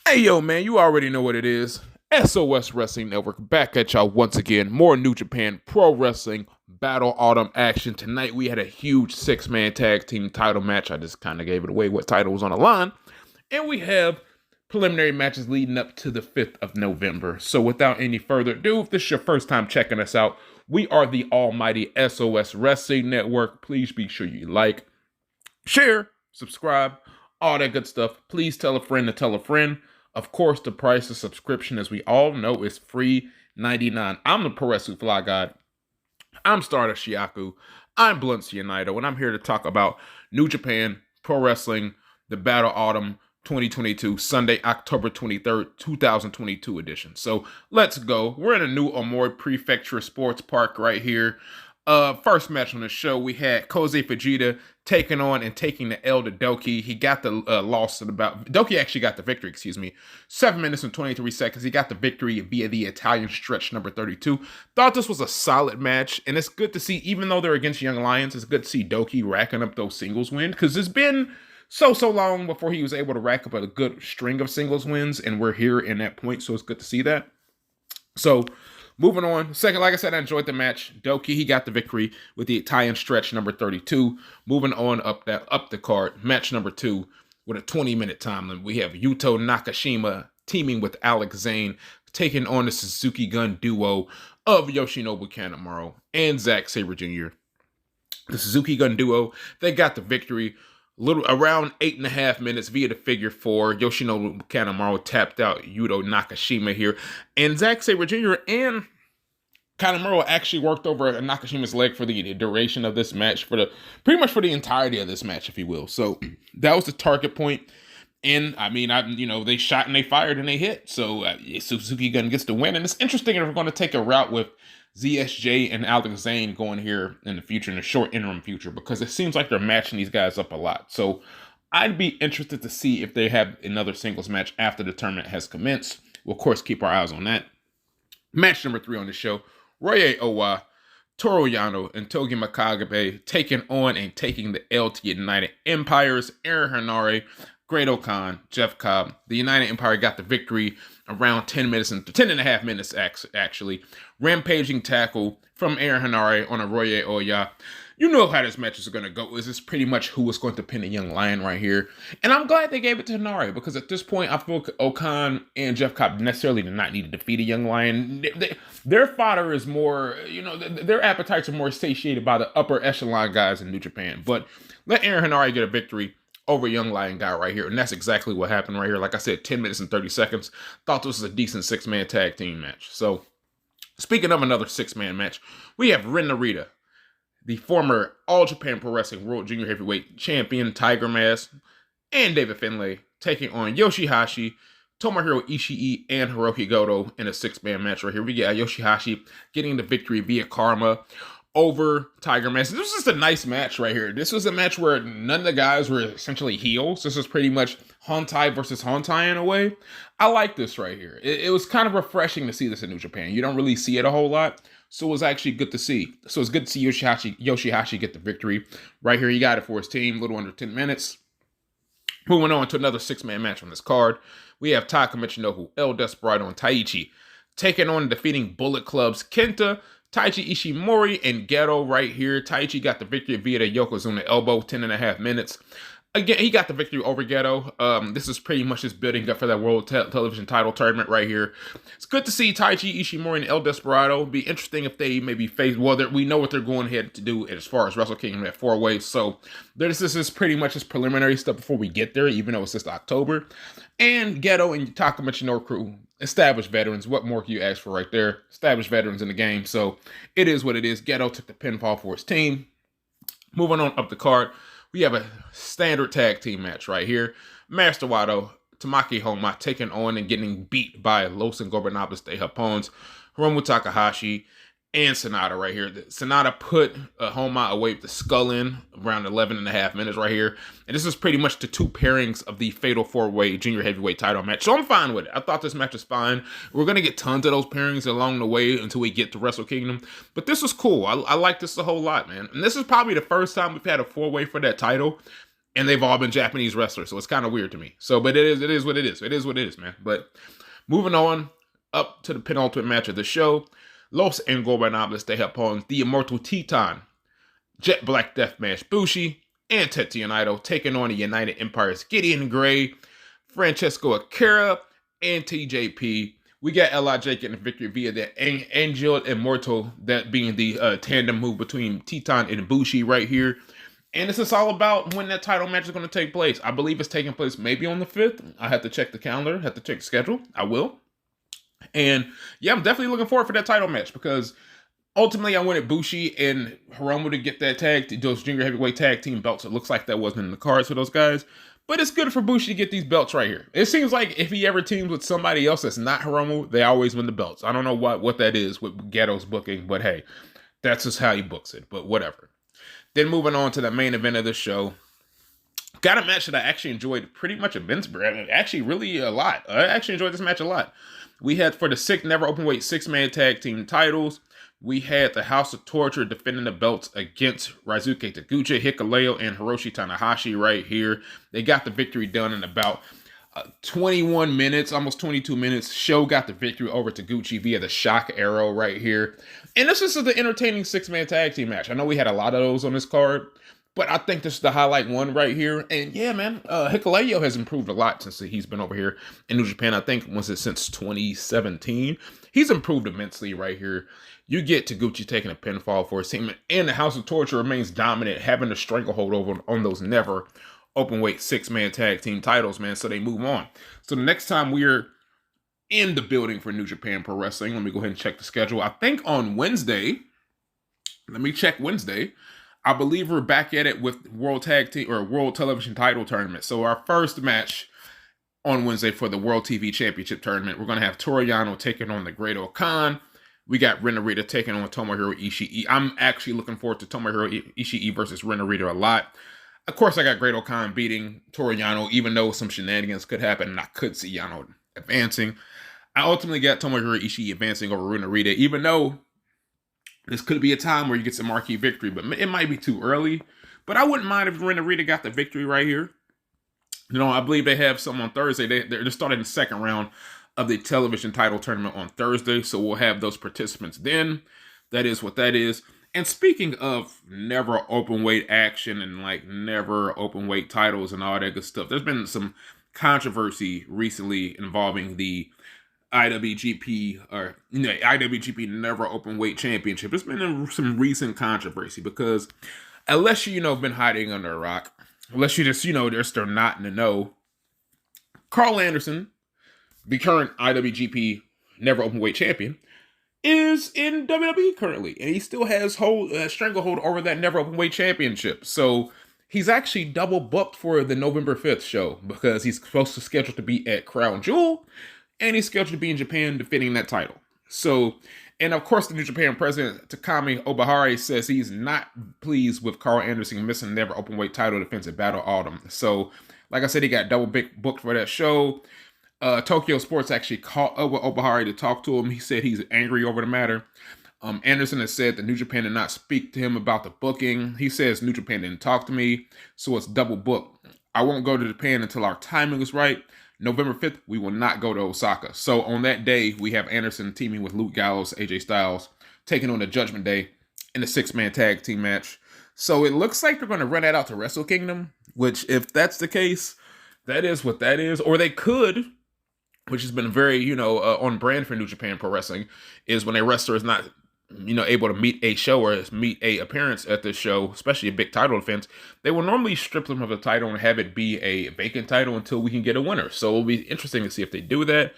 Hey, yo, man, you already know what it is. SOS Wrestling Network back at y'all once again. More New Japan Pro Wrestling Battle Autumn action. Tonight we had a huge six-man tag team title match. I just kind of gave it away what title was on the line. And we have preliminary matches leading up to the 5th of November. So without any further ado, if this is your first time checking us out, we are the almighty SOS Wrestling Network. Please be sure you like, share, subscribe, all that good stuff. Please tell a friend to tell a friend. Of course, the price of subscription, as we all know, is free $99. I'm the Puroresu Fly God. I'm Stardust Shiaku. I'm Blunt Cianito, and I'm here to talk about New Japan Pro Wrestling, the Battle Autumn 2022, Sunday, October 23rd, 2022 edition. So let's go. We're in a new Omori Prefecture Sports Park right here. First match on the show, we had Kosei Fujita taking on and taking the L to Doki. He got the loss at about... Doki actually got the victory, 7 minutes and 23 seconds. He got the victory via the Italian stretch number 32. Thought this was a solid match, and it's good to see, even though they're against Young Lions, it's good to see Doki racking up those singles wins, because it's been so long before he was able to rack up a good string of singles wins, and we're here in that point, so it's good to see that. So... moving on. Second, like I said, I enjoyed the match. Doki, he got the victory with the Italian stretch number 32. Moving on up the card. Match number 2 with a 20-minute time limit. We have Yuto Nakashima teaming with Alex Zane, taking on the Suzuki Gun duo of Yoshinobu Kanemaru and Zack Sabre Jr. The Suzuki Gun duo, they got the victory around 8.5 minutes via the figure 4. Yoshinobu Kanemaru tapped out Yuto Nakashima here. And Zack Sabre Jr. and Kanemaru actually worked over Nakashima's leg for the duration of this match, pretty much for the entirety of this match, if you will. So that was the target point. And they shot and they fired and they hit. So Suzuki Gun gets the win. And it's interesting if we're going to take a route with ZSJ and Alex Zane going here in the future, in the short interim future, because it seems like they're matching these guys up a lot. So I'd be interested to see if they have another singles match after the tournament has commenced. We'll, of course, keep our eyes on that. Match number 3 on the show, Ryohei Owa, Toru Yano, and Togi Makabe taking on and taking the L to United Empires, Aaron Henare, Great-O-Khan, Jeff Cobb. The United Empire got the victory around 10.5 minutes, actually. Rampaging tackle from Aaron Henare on a Ryohei Owa. You know how this match is going to go. This is pretty much who was going to pin the Young Lion right here. And I'm glad they gave it to Henare, because at this point, I feel Okan and Jeff Cobb necessarily did not need to defeat a Young Lion. Their fodder is more, their appetites are more satiated by the upper echelon guys in New Japan. But let Aaron Henare get a victory over Young Lion guy right here. And that's exactly what happened right here. Like I said, 10 minutes and 30 seconds. Thought this was a decent 6-man tag team match. So, speaking of another 6-man match, we have Ren Narita, the former All Japan Pro Wrestling World Junior Heavyweight Champion Tiger Mask, and David Finlay taking on Yoshihashi, Tomohiro Ishii, and Hiroki Goto in a 6-man match right here. We got Yoshihashi getting the victory via Karma over Tiger Mask. This was just a nice match right here. This was a match where none of the guys were essentially heels. This was pretty much Hontai versus Hontai in a way. I like this right here. It was kind of refreshing to see this in New Japan. You don't really see it a whole lot, so it was actually good to see. So it's good to see Yoshihashi get the victory. Right here, he got it for his team, a little under 10 minutes. Moving on to another 6-man match on this card. We have Taka Michinoku, El Desperado, and Taichi taking on and defeating Bullet Club's Kenta, Taichi Ishimori, and Geto right here. Taichi got the victory via the Yokozuna elbow, 10.5 minutes. Again, he got the victory over Geto. This is pretty much just building up for that World Television title tournament right here. It's good to see Taichi Ishimori and El Desperado. It'd be interesting if they maybe face... well, we know what they're going ahead to do as far as Wrestle Kingdom at 4-way. So this is pretty much just preliminary stuff before we get there, even though it's just October. And Geto and Taka Michinoku, established veterans. What more can you ask for right there? Established veterans in the game. So it is what it is. Geto took the pinfall for his team. Moving on up the card, we have a standard tag team match right here. Master Wato, Tamaki Homa taking on and getting beat by Los Ingobernables de Japons, Hiromu Takahashi, and Sonata right here. Sonata put Homa away with the skull in around 11.5 minutes right here. And this is pretty much the 2 pairings of the Fatal 4-Way Junior Heavyweight title match. So I'm fine with it. I thought this match was fine. We're going to get tons of those pairings along the way until we get to Wrestle Kingdom. But this was cool. I like this a whole lot, man. And this is probably the first time we've had a 4-way for that title. and they've all been Japanese wrestlers, so it's kind of weird to me. So, but it is what it is. It is what it is, man. But moving on up to the penultimate match of the show, Los Ingobernables de Japón, the Immortal Titan, Jet Black Deathmatch Bushi, and Tetsuya Naito taking on the United Empire's Gideon Gray, Francesco Akira, and TJP. We got LIJ getting the victory via the Angel Immortal, that being the tandem move between Titan and Bushi right here. And this is all about when that title match is going to take place. I believe it's taking place maybe on the 5th. I have to check the calendar, have to check the schedule. I will. And yeah, I'm definitely looking forward for that title match because ultimately I wanted Bushi and Hiromu to get that those junior heavyweight tag team belts. It looks like that wasn't in the cards for those guys. But it's good for Bushi to get these belts right here. It seems like if he ever teams with somebody else that's not Hiromu, they always win the belts. I don't know what that is with Geto's booking, but hey, that's just how he books it. But whatever. Then moving on to the main event of the show. Got a match that I actually enjoyed pretty much immensely. Actually, really a lot. I actually enjoyed this match a lot. We had for the Never Openweight 6-man tag team titles, we had the House of Torture defending the belts against Ryusuke Taguchi, Hikuleo, and Hiroshi Tanahashi right here. They got the victory done in about 21 minutes, almost 22 minutes. Show got the victory over Taguchi via the shock arrow right here. And this is the entertaining 6-man tag team match. I know we had a lot of those on this card, but I think this is the highlight one right here. And yeah, man, Hikuleo has improved a lot since he's been over here in New Japan. I think, was it since 2017? He's improved immensely right here. You get Taguchi taking a pinfall for his team, and the House of Torture remains dominant, having a stranglehold over on those Never Openweight 6-man tag team titles, man. So they move on. So the next time we're in the building for New Japan Pro Wrestling, let me go ahead and check the schedule. I think on Wednesday, let me check Wednesday. I believe we're back at it with World Tag Team or World Television Title Tournament. So our first match on Wednesday for the World TV Championship Tournament, we're going to have Toru Yano taking on the Great Khan. We got Ren Narita taking on Tomohiro Ishii. I'm actually looking forward to Tomohiro Ishii versus Ren Narita a lot. Of course, I got Great Khan beating Toru Yano, even though some shenanigans could happen, and I could see Yano advancing. I ultimately got Tomohiro Ishii advancing over Ren Narita, even though this could be a time where you get some marquee victory, but it might be too early. But I wouldn't mind if Ren Narita got the victory right here. You know, I believe they have some on Thursday. They're starting the second round of the television title tournament on Thursday, so we'll have those participants then. That is what that is. And speaking of Never Openweight action and like Never Openweight titles and all that good stuff, there's been some controversy recently involving the IWGP or IWGP Never Openweight Championship. There's been some recent controversy because unless you've been hiding under a rock, unless you just they're not in the know, Carl Anderson, the current IWGP Never Openweight champion, is in WWE currently, and he still has stranglehold over that Never Openweight championship. So he's actually double booked for the November 5th show because he's supposed to schedule to be at Crown Jewel, and he's scheduled to be in Japan defending that title. So, and of course, the New Japan president Takami Obahara says he's not pleased with Carl Anderson missing Never Openweight title defense at Battle Autumn. So, like I said, he got double booked for that show. Tokyo Sports actually called up with Obahara to talk to him. He said he's angry over the matter. Anderson has said that New Japan did not speak to him about the booking. He says New Japan didn't talk to me, so it's double booked. I won't go to Japan until our timing is right. November 5th, we will not go to Osaka. So on that day, we have Anderson teaming with Luke Gallows, AJ Styles, taking on the Judgment Day in a 6-man tag team match. So it looks like they're going to run that out to Wrestle Kingdom, which if that's the case, that is what that is. Or they could, which has been very, on brand for New Japan Pro Wrestling, is when a wrestler is not, able to meet a show or meet a appearance at this show, especially a big title defense, they will normally strip them of the title and have it be a vacant title until we can get a winner. So it'll be interesting to see if they do that,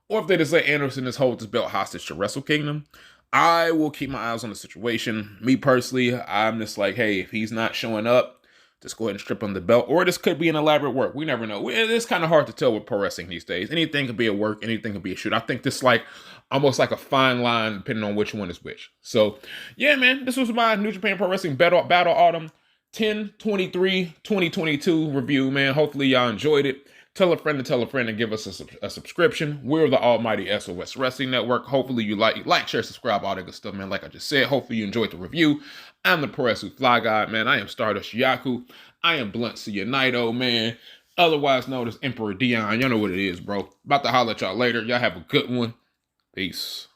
or if they just let Anderson just hold this belt hostage to Wrestle Kingdom. I will keep my eyes on the situation. Me personally, I'm just like, hey, if he's not showing up, just go ahead and strip him the belt. Or this could be an elaborate work. We never know. It's kind of hard to tell with pro wrestling these days. Anything could be a work. Anything could be a shoot. I think this is almost like a fine line depending on which one is which. So, yeah, man. This was my New Japan Pro Wrestling Battle Autumn 10/23/2022 review, man. Hopefully y'all enjoyed it. Tell a friend and give us a subscription. We're the almighty SOS Wrestling Network. Hopefully you like, share, subscribe, all that good stuff, man. Like I just said, hopefully you enjoyed the review. I'm the Puroresu Fly God, man. I am Stardust Yaku. I am Blunt Unido, man. Otherwise known as Emperor Dion. Y'all know what it is, bro. About to holler at y'all later. Y'all have a good one. Peace.